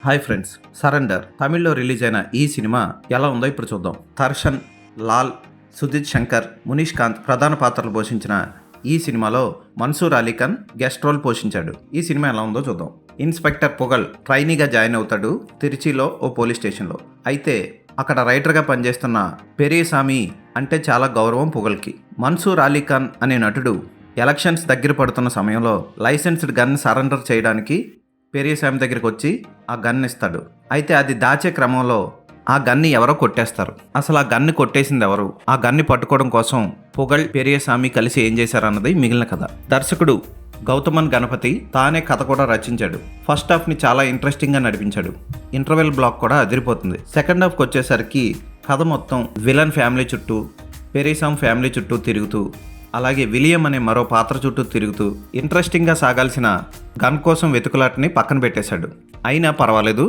Hi friends, surrender తమిళ్లో release అయిన ఈ సినిమా ఎలా ఉందో ఇప్పుడు చూద్దాం. దర్శన్, లాల్, సుజిత్ శంకర్, మునీష్ కాంత్ ప్రధాన పాత్రలు పోషించిన ఈ సినిమాలో మన్సూర్ అలీఖాన్ గెస్ట్ రోల్ పోషించాడు. ఈ సినిమా ఎలా ఉందో చూద్దాం. ఇన్స్పెక్టర్ పొగల్ ట్రైనీగా జాయిన్ అవుతాడు తిరుచిలో ఓ పోలీస్ స్టేషన్లో. అయితే అక్కడ రైటర్గా పనిచేస్తున్న పెరియసామి అంటే చాలా గౌరవం పొగల్కి. మన్సూర్ అలీఖాన్ అనే నటుడు ఎలక్షన్స్ దగ్గర పడుతున్న సమయంలో లైసెన్స్డ్ గన్ సరెండర్ చేయడానికి పెరియసామి దగ్గరికి వచ్చి ఆ గన్ ఇస్తాడు. అయితే అది దాచే క్రమంలో ఆ గన్ని ఎవరో కొట్టేస్తారు. అసలు ఆ గన్ని కొట్టేసింది ఎవరు, ఆ గన్ని పట్టుకోవడం కోసం పొగల్, పెరియసామి కలిసి ఏం చేశారన్నది మిగిలిన కథ. దర్శకుడు గౌతమన్ గణపతి తానే కథ కూడా రచించాడు. ఫస్ట్ హాఫ్ని చాలా ఇంట్రెస్టింగ్గా నడిపించాడు. ఇంటర్వెల్ బ్లాక్ కూడా అదిరిపోతుంది. సెకండ్ హాఫ్కి వచ్చేసరికి కథ మొత్తం విలన్ ఫ్యామిలీ చుట్టూ, పెరియసామి ఫ్యామిలీ చుట్టూ తిరుగుతూ, అలాగే విలియం అనే మరో పాత్ర చుట్టూ తిరుగుతూ ఇంట్రెస్టింగ్గా సాగాల్సిన గన్ కోసం వెతుకులాటని పక్కన పెట్టేశాడు. అయినా పర్వాలేదు,